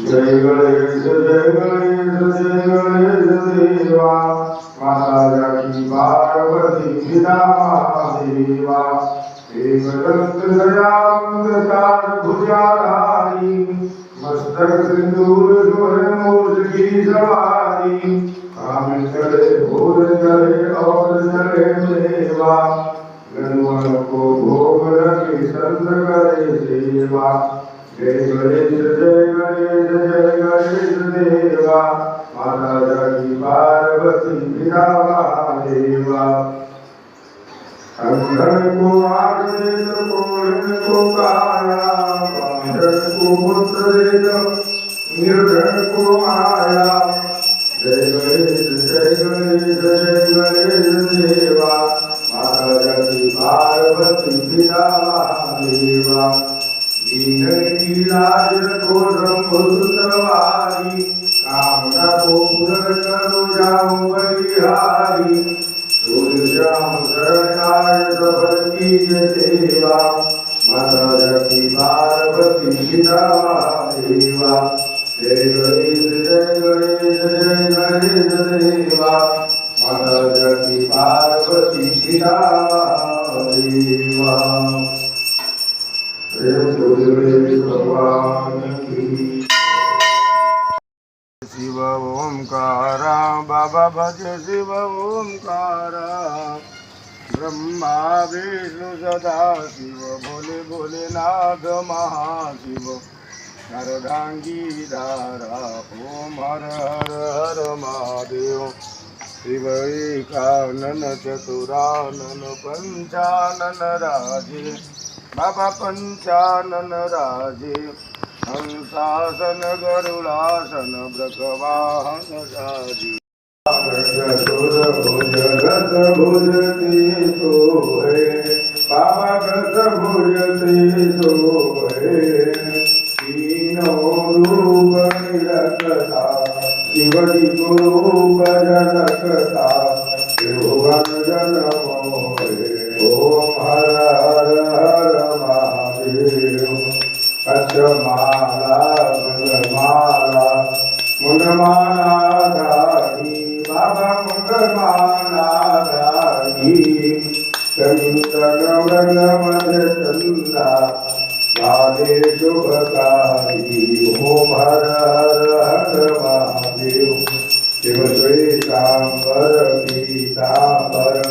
जय गणेश जय गणेश जय गणेश देवा माता जानकी पार्वती पिता महादेवा एक दंत दयावंत भुजाधारी मस्तक सिंदूर शोभन मूर्ति की सवारी काम चले भूल चले और चले देवा गणवन को भोग रखे संत करे सेवा जय गणेश देवा माता जानकी पार्वती पिता महादेवा अंधन को आँख दे तो कोढ़ को काया बांधन को पुत्र दे तो निर्धन को माया जय गणेश देवा माता जानकी पार्वती पिता महादेवा दीनन की लाज रखो ब्रह्म सवारी कामना को पूर्ण करो जाओ बलिहारी सूर्यश्याम शरणाय प्रभर की सेवा माता जानकी पार्वती पिता महादेवा जय गणेश देवा माता जानकी पार्वती पिता महादेवा भगवान की शिव ओंकारा बाबा भज शिव ओंकारा ब्रह्मा विष्णु सदा शिव भोले भोलेनाथ महाशिव नरदांगी धारा ओम हर हर हर महादेव शिव एकानन चतुरानन पंचानन राजे बाबा पंचानन राजे हंसासन गरुड़ासन ब्रखवाहन राजे बाबा रस भुजते सोहे तीनों रूप निरखता शिवजी को रूप जनकता त्रिभुवन जन मोहे ओम हर हर हर महादेव कच्छमाला मुंडमाला मुंडमाला धारी बाबा मुंडमाला धारी चंदन व्रन मध चंदा राधे शुभकारी ओम हर हर हर महादेव शिव श्वेतांबर पीतांबर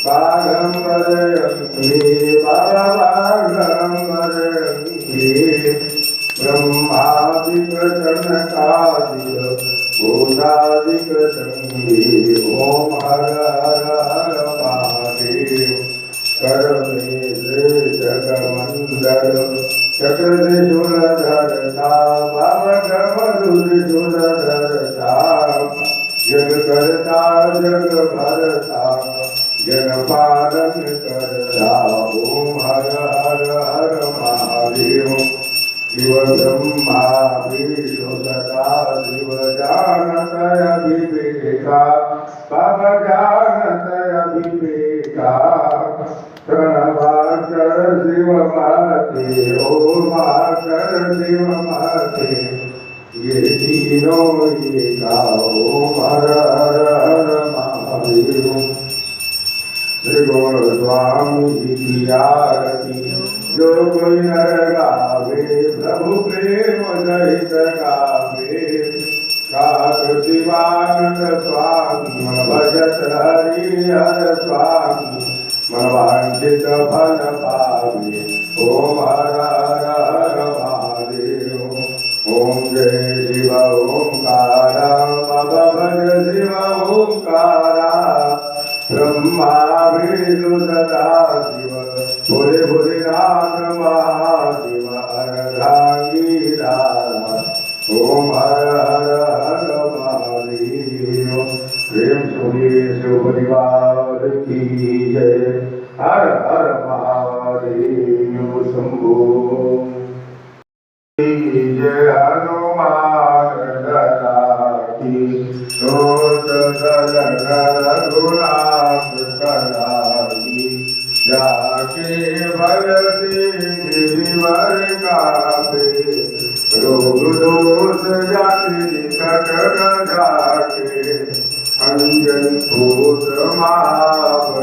बागंबर अंगे बाबा बागंबर अंगे ब्रह्मादिक जनकादिक भूतादिक संगे ओम हर हर हर महादेव कर में जगमंडल चक्र त्रिशूलधरता बाबा त्रिशूलधरता जग करता जग भरता जन पालन करता ओम हर हर हर महादेव शिव ब्रह्मा विष्णु सदा शिव जानत अभिवेका बाबा जानत अभिवेका प्रणवाकर शिव माते ओम आकर शिव माते ये तीनों ये ओम हर हर हर महादेव श्री गौर स्वामी जी की आरती जो कोई नर गावे प्रभु प्रेम सहित गावे सात शिवानंद स्वामी मन भजत हरि हर स्वामी मन वांछित फल पावे ओम हर हर हर महादेव ओम जय शिव ओंकारा बाबा भज शिव ओंकारा ब्रह्मा विष्णु सदा शिव भोले भोलेनाथ महादेव अर्धांगी धारा ओम हर हर हर महादेव प्रेम सुनिए शिव परिवार की जय हर हर महादेव शंभो भयते गिरिवर कापे रोग दोष जाति निकट न जाके अंजन भूत महाबलिदारी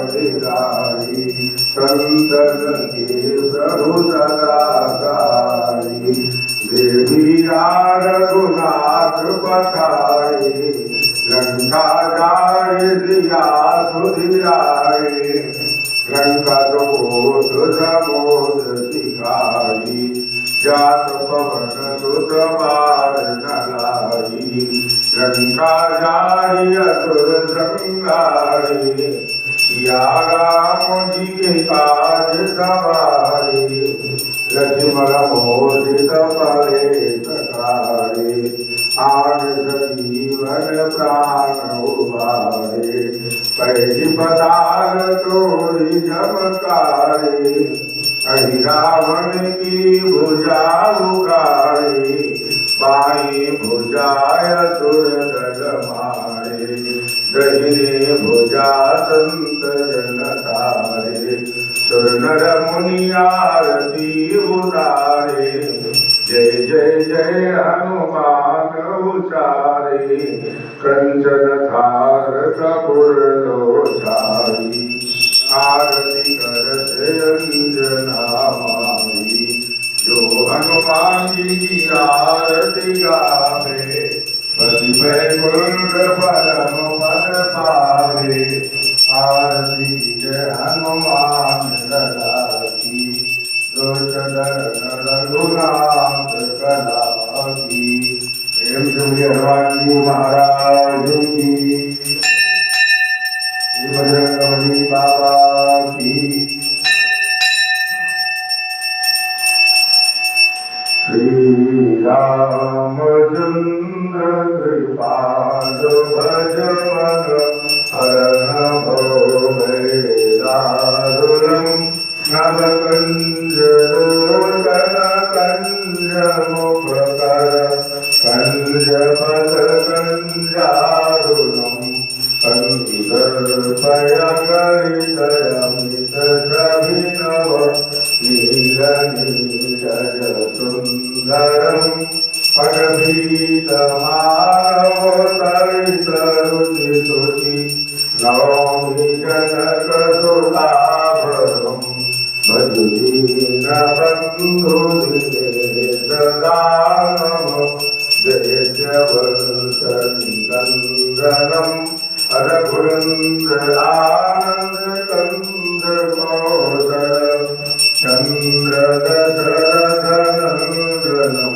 संतन के प्रभु सदाचारी देवी रघुनाथ पठाए लंका जाए सिया सुधिराए लंका सुबोध समोद सिखाई जात पवन सुत बार नलाई लंका जाई असुर संगारी या राम जी के काज सवारी लक्ष्मण मोदित परे सकारे आन सजीवन प्राण उबारे पैरी पताल तोरी चमकारे अहि रावण की भुजा उगारे बाई भुजाय सुर दल मारे दहिने भुजा संत जन तारे सुर नर मुनि आरती उतारे जय जय जय हनुमान उचारे कंचन थार कपूर लोचारी आरती करते अंजना माई जो हनुमान जी की आरती गावे पति वैकुंठ परम पद पावे आरती जय हनुमान लला की रघुनाथ कला की प्रेम से हनुमान जी महाराज की बजरंगबली बाबा की श्री रामचंद्र कृपाल भज मन हरण भव दारुणं नवकंज लोचन कंज मुखकर कंज पद कंजारुणं कंदर्पयगणितयमित सभिनव नीलनीलज सुंदरं पटभीतमानव तरितरुचितुचि नौमि जनकसुताभरं भजदीनबन्धु दिनेशदानव जयत्यवंशनिकन्दनं रघुनन्दनानन्दकन्द कौशल चन्द्रदशरथनन्दनं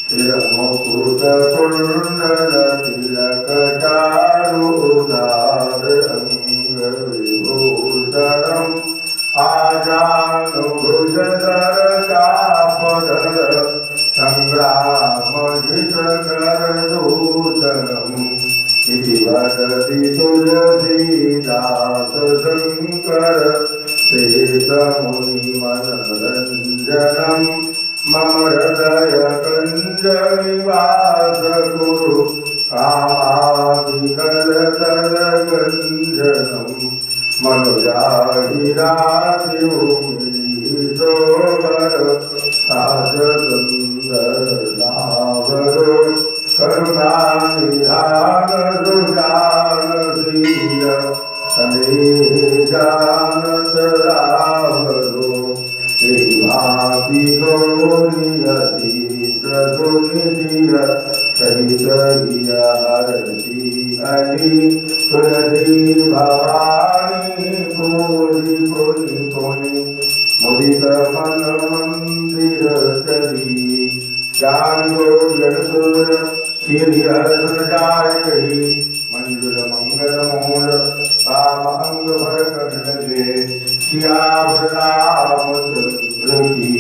तिरमुकुटकुण्डलतिलकचारुदारङ्गविभूषणम् आजानुभुजधरचापधर सङ्ग्रामजितकरदूषणम् इति वदति तुलसीदास शङ्कर शेषमुनिमनरञ्जनं मम हृदय कञ्जनिवास कुरु कामादिकलकलकञ्जनं मनोजाहिरातिभूमिशोभर साजसुन्दरनावरो करुणानिधानसुजानशील कलेजानतरावरो भाति गौरियति प्रसुनिधिय सहित हरति हरि तुलसी भवानी भूरि पुनि पुनि मुदित मन मंदिर चली जानो जनपुर श्री हर्ष जाय कही मंजुल मंगल मूल राम अंग भर कर लगे सियावर रामचंद्र की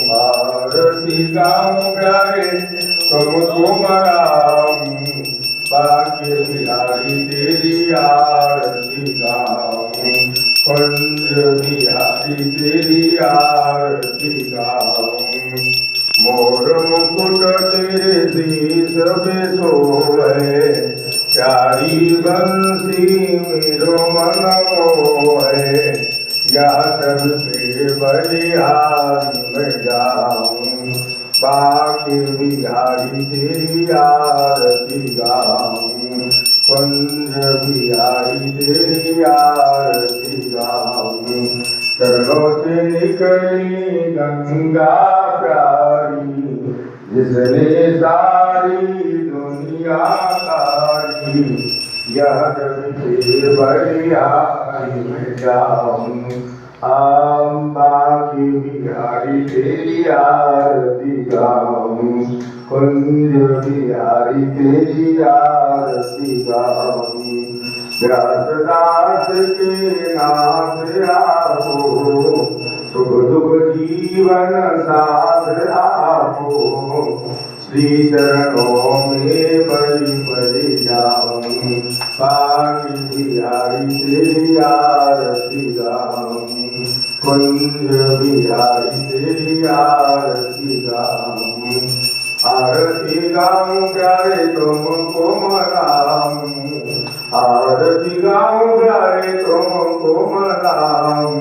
भारती गाँव प्यारे तुमको मराम भाग्य बिहारी तेरी आरती गाँव कुंज बिहारी तेरी आरती गाँव मोर मुकुट तेरे शीश पे सोए प्यारी बंसी मेरो मन मोहे, यह सब पे बलिहारी मैं जाऊं, बाके बिहारी तेरी आरती गाऊं, कुंज बिहारी तेरी आरती गाऊं। चरणों से निकली गंगा प्यारी, जिसने सारी दुनिया तारी, यह जग के बलिहारी मैं जाऊं, अम्बा की बिहारी तेरी आरती गाऊं, कुंज बिहारी तेरी आरती गाऊं। व्यासदास के नाथ आपो, सुख दुख जीवन साथ आपो, श्री चरणों में बलि जाऊं, बाकी बिहारी तेरी आरती गाऊं, कुंज बिहारी तेरी आरती गाऊं। आरती गाऊं प्यारे तुमको मनाऊं, आरती गाऊं प्यारे तुमको मनाऊं,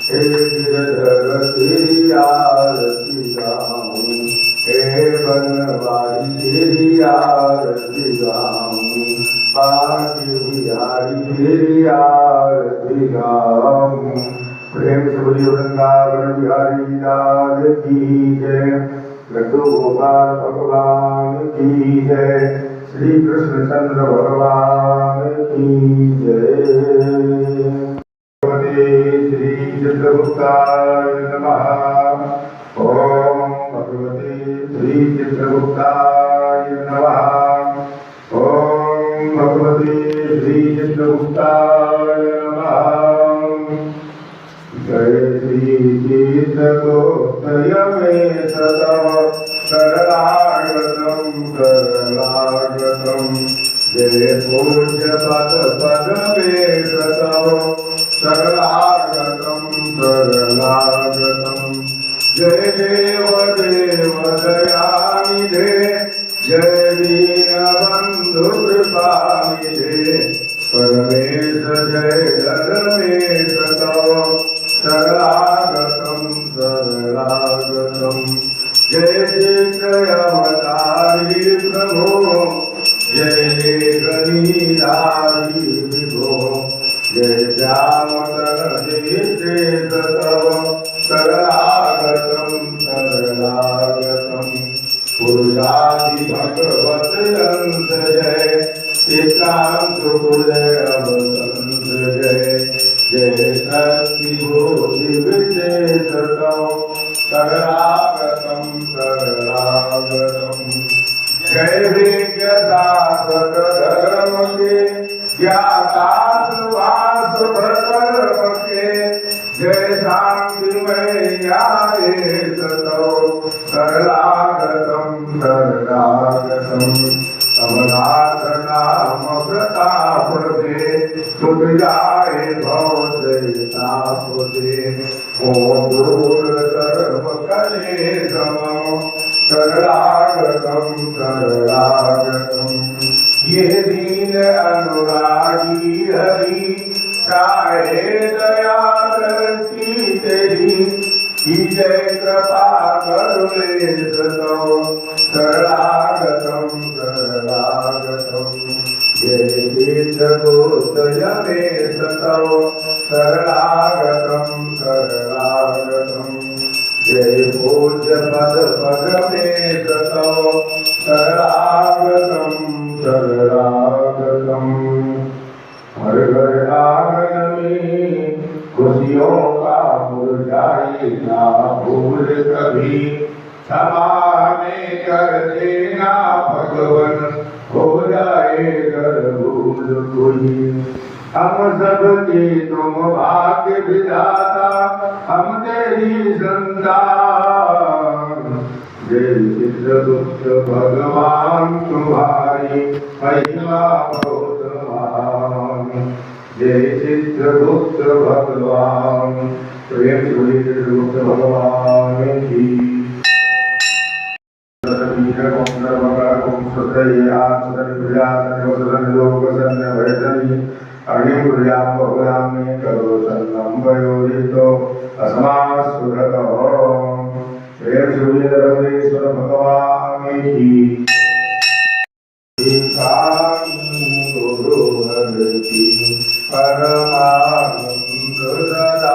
हे गिरधर तेरी आरती गाऊं, हे बनवारी तेरी आरती गाऊं, बाकी बिहारी तेरी आरती गाऊं। प्रेम से बोलिए वृंदावन बिहारी लाल की जय, लड्डू गोपाल भगवान की जय, श्री कृष्ण चंद्र भगवान की जय। श्री चित्रगुप्ताय नमः। ओम भगवते श्री चित्रगुप्ताय नमः। ओम भगवते श्री चित्रगुप्ताय नमः। जय श्री चित्रगुप्तय मे सतम शरणागतं शरणागतं, जय पूज्य पद पद मे सतम शरणागतं शरणागतं, जय देव देव दयानिधे, जय दीनबन्धु कृपानिधे, परमेश जय धर्मेश तव शरणागतं शरणागतं, जय जय अवतारी प्रभो, जय जय गणिधारी विभो, जय श्यामतन देश तव शरणागतं शरणागतं, पुरुषादि भगवत अंश जय, चित्रांशु हृदय अवसंत जय, जय शक्ति बोधि विशेष तव शरणागतं शरणागतं, जय विज्ञदासक धर्म के ज्ञाता सुभाष धर्म के, जय शांतिमय न्यायेश तव शरणागतं शरणागतं, अवनाथ नाम प्रताप दे, सुख जाए भव ताप दे, ओम दूर सर्व कलेश मम शरणागतं शरणागतं, ये दीन अनुरागी हरि, चाहे दया दृष्टि तेरी, जय कृपा करुणेश तव शरणागतं शरणागतं, जय चित्रगुप्तय मे तव शरणागतं शरणागतं, जय पूज्य पद पद मे तव शरणागतं शरणागतं। हर घर आंगन में खुशियों का मुरझाए ना भूल कभी, क्षमा में कर देना भगवन, हो जाए घर भूल कोई। हम सबके तुम भाग्य विधाता, हम तेरी संतान, जय चित्रगुप्त भगवान तुम्हारी महिमा बहुत महान, जय चित्रगुप्त भगवान। प्रेम से चित्रगुप्त भगवान की। ओम अस्मासुरतो प्रेम सुरेश्वर भगवान की गुरु भक्ति परमानंद सदा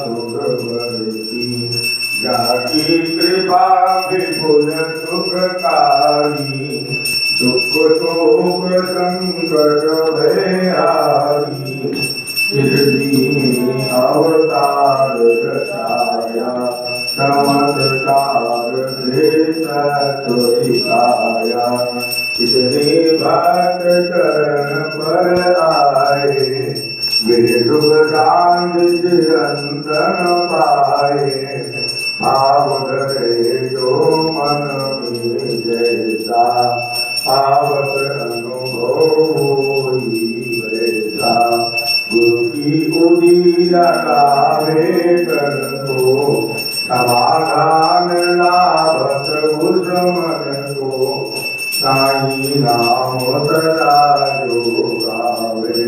सुखवर्ती जाकी कृपा विपुल सुखकारी दुख शोक संकट भयहारी अवतार दशाया चमत्कार सिखाया कितने भक्त चरण पर आए मेरे शुभ शांति चिरंतन पाए भाव धरे जो मन में जैसा आवत अनुभव वैसा गुरु की उदिया गावे कर को समाधान लाभत उस मन को साई नाम सदा जो गावे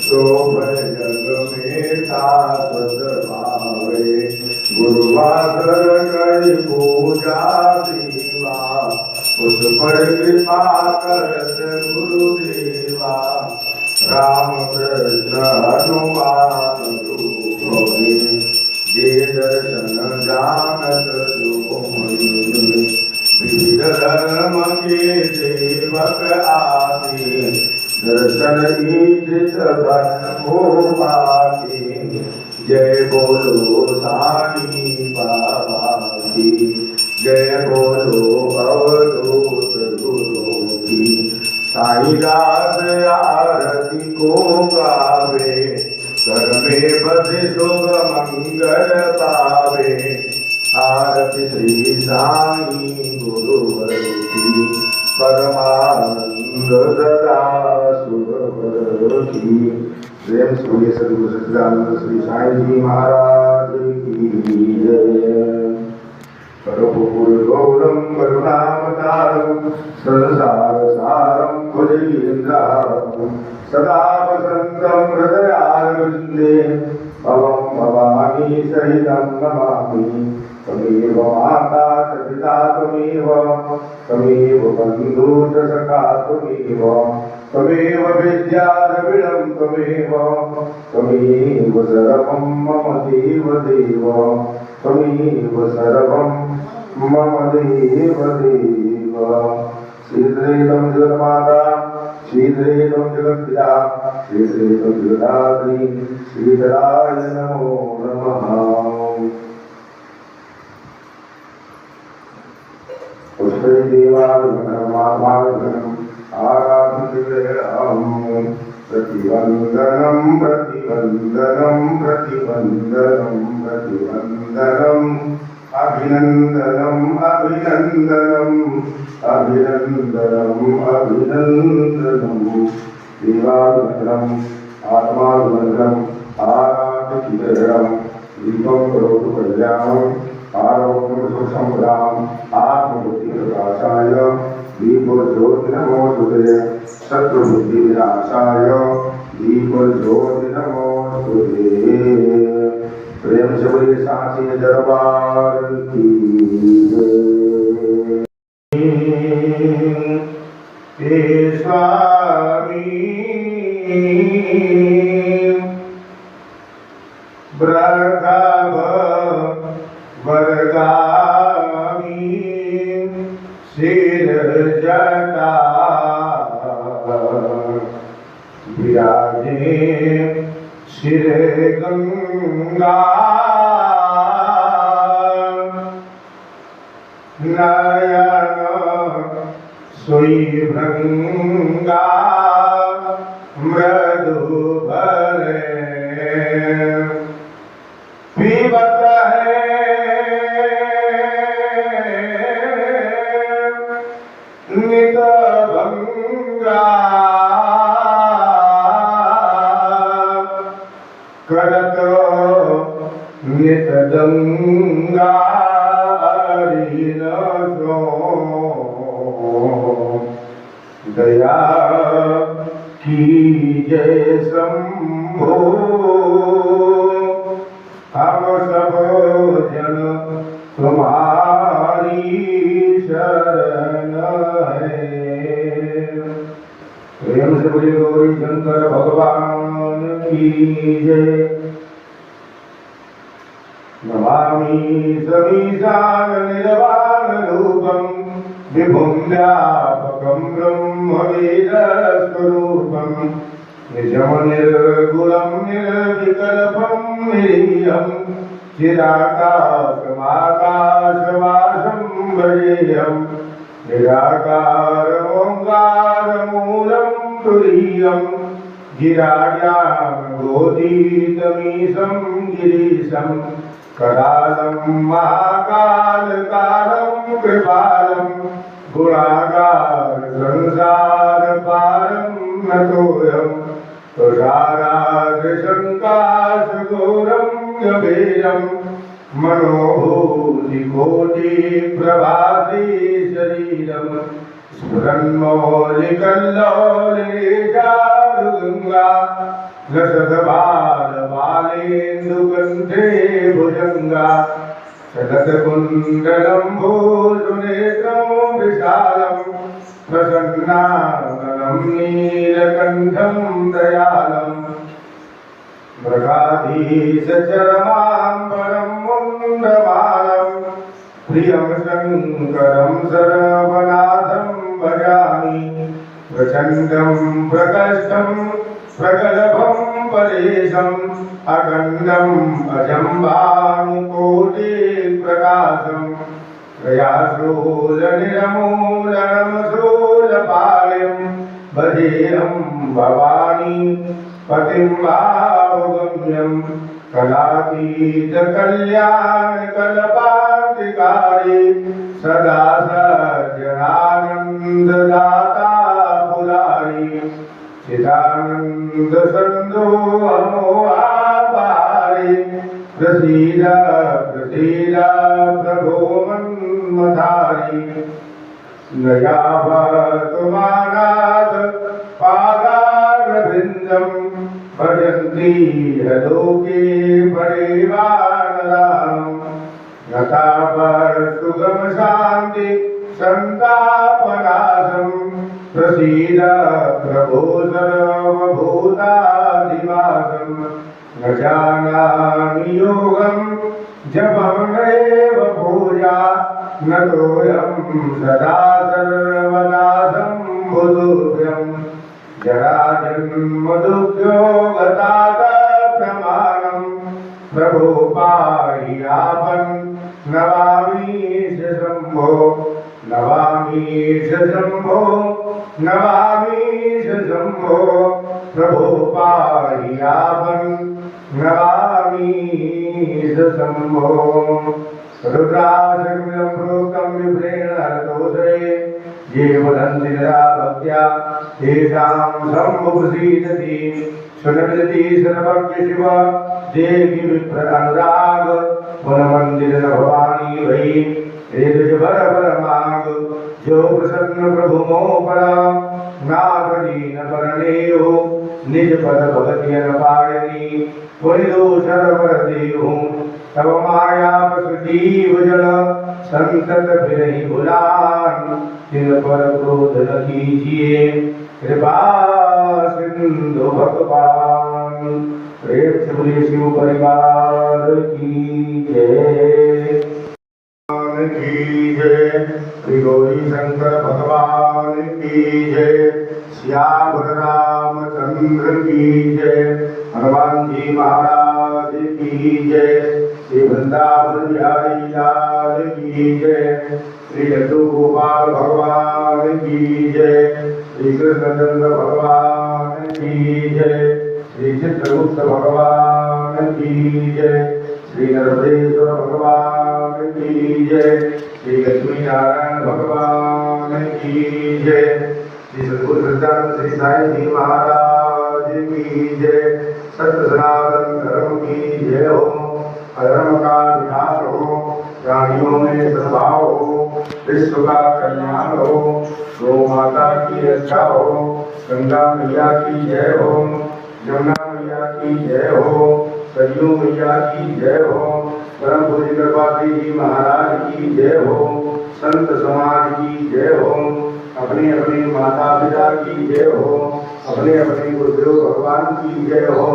तो जग में शाश्वत भावे गुरुवासर करी पूजा सेवा उस पर कृपा करत गुरुदेवा राम कृष्ण हनुमान रूप में जे दर्शन जानत जो विविध धर्म के सेवक आते दर्शन ईजित धन को पाके जय बोलो साई बाबा की जय बोलो अवधूत गुरु की साईदास आरती को गावे घर में बसे शुभ मंगल पावे आरती श्री साई गुरुवर की परमानंद सदा सुखवर की प्रेम सूर्य सदगुरु सच्चिदानंद श्री साई जी महाराज की जय कर्पूरगौरं करुणावतारं संसारसारं भुजगेन्द्रहारं सदा वसन्तं हृदयारविन्दे भवं भवानी सहितं नमामि त्वमेव माता च पिता त्वमेव बन्धु च सखा त्वमेव विद्या द्रविणं त्वमेव सर्वं मम देव त्वमेव सर्वं मम देव श्रीद्रैतं जगन्माता श्रीद्रैतं जगत्पिता श्रीद्रैतं जगदात्री श्रीधराय नमो नमः पुष्पैर्देवाभिघ्नमात्माभिघ्नम् आराधनम् प्रतिवन्दनं प्रतिवन्दनं प्रतिवन्दनं प्रतिवन्दनम् अभिनन्दनम् अभिनन्दनम् अभिनन्दनम् अभिनन्दनम् देवाभिनन्दनम् आत्माभिनन्दनम् आराधनम् दीपं करोतु कल्याणम् आरोग्यं सुखसम्पदाम् आत्मबुद्धिप्रकाशाय दीपज्योतिर्नमोस्तुते शत्रुबुद्धिविनाशाय दीपज्योतिर्नमोस्तुते प्रेम से बोलिए सांसी दरबार की हे स्वामी ब्रह्म वरगामी सिर जटा विराजे सिर गंगा नयन सोई भृंगा मृदु भरे पीबत है नित भंगा करत नित दंगा हरिन सो दया की जय शंभो हम सब नमामि समीशाननिर्वाणरूपं विभुं व्यापकं ब्रह्मवेदस्वरूपं निजं निर्गुणं निर्विकल्पं निरीहं चिराकाशमाकाशवासं भजेयं निराकारमोङ्कारमूलं तुरीयं गिराज्ञानगोतीतमीशं गिरीशं करालं महाकालकालं कृपालं गुणागार संसारपारं नतोऽयं तुषाराद्रिशङ्काशघोरं गभीरं मनोभूतिकोटिप्रभाति शरीरं स्फुरन्मौलिकल्लोलिशारुगङ्गा लसद्बालबालेन्दुकण्ठे भुजङ्गा शरत्कुण्डलं भूषुनेत्रं विशालं प्रसन्नाननं नीलकण्ठं दयालं मृगाधीशचरमाम्बरं मुण्डमालं प्रियं शङ्करं सर्वनाथं भजामि प्रचण्डं प्रकष्टं प्रगल्भं परेशम् अखण्डम् अजं भानुकोटिप्रकाशं प्रयासोलनिरमूलनं शूलपाणिं भजेऽहं भवानी पतिं भावगम्यं कलातीतकल्याणकल्पान्तिकारी सदा सज्जनानन्ददाता पुरारी चिदानंद सन्दो अमोहापारी प्रसीद प्रसीद प्रभो मन्मथारी नयाभतुमानाथ पादारविन्दं भजन्ति लोके परिवारराम नतापर सुगम शान्ति संतापनाशं प्रसीद प्रभो सर्वभूताधिवासं न जानामि योगं जपं नैव पूजा न तोऽयं सदा सर्वनाथं बुधुभ्यं जराजन्मदुःखो गतात प्रमाणं प्रभो पाहि आपन् नमामीश शम्भो नमामीश शम्भो नमामीश शम्भो प्रभो पाहि आपन् नमामीश शम्भो रुद्राक्षमिदं प्रोक्तं विप्रेण हरतोषये ये वदन्ति नरा भक्त्या तेषां सम्प्रसीदति सुनविदति सर्वज्ञ शिव देवी विप्र अनुराग वनमंदिर न भवानी भई हृदय भर भर माग जो प्रसन्न प्रभु मोह परा नाथ दीन परनेयो निज पद भगति न पायनी पुनि दोषर पर देहु तब माया प्रसजीव जल संतत फिरहि भुलान जिन पर क्रोध न कीजिए कृपा सिंधु भगवान प्रेम से बोलिए शिव परिवार की जय की जय श्री गौरी शंकर भगवान की जय श्याम रामचंद्र की जय हनुमान जी महाराज की जय श्री वृंदावन बिहारी लाल की जय श्री लड्डू गोपाल भगवान की जय श्री कृष्णचंद्र भगवान की जय श्री चित्रगुप्त भगवान की जय श्री नरभेश्वर भगवान की जय श्री लक्ष्मी नारायण भगवान की जय श्री सद्गुरु सच्चिदानंद श्री साई जी महाराज की जय सत्य सनातन धर्म की जय हो अधर्म का विनाश हो प्राणियों में सद्भाव हो विश्व का कल्याण हो गौ माता की रक्षा हो गंगा मैया की जय हो यमुना मैया की जय हो सरयू मैया की जय हो परम पूज्य कृपाती जी महाराज की जय हो संत समाज की जय हो अपने अपने माता पिता की जय हो अपने अपने गुरुदेव भगवान की जय हो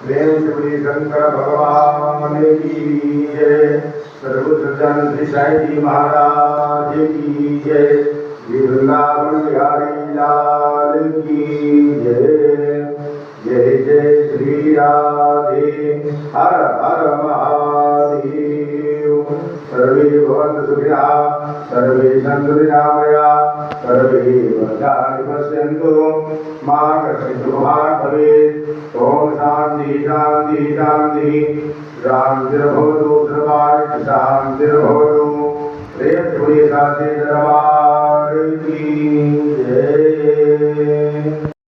प्रेम से बोलिए शंकर भगवान की जय। सर्वसज्जन श्री साई जी महाराज की जय। श्री वृंदावन बिहारी लाल की जय। जय जय श्री राधे। हर हर महादेव। सर्वे भवन्तु सुखिनः सर्वे सन्तु निरामयाः सर्वे भद्राणि पश्यन्तु मा कश्चित् दुःखभाग् भवेत्। ॐ शान्ति शान्ति शान्तिः। शान्तिर्भवतु सर्वाणि शान्तिर्भवतु। प्रेम से बोलिए साचे दरबार की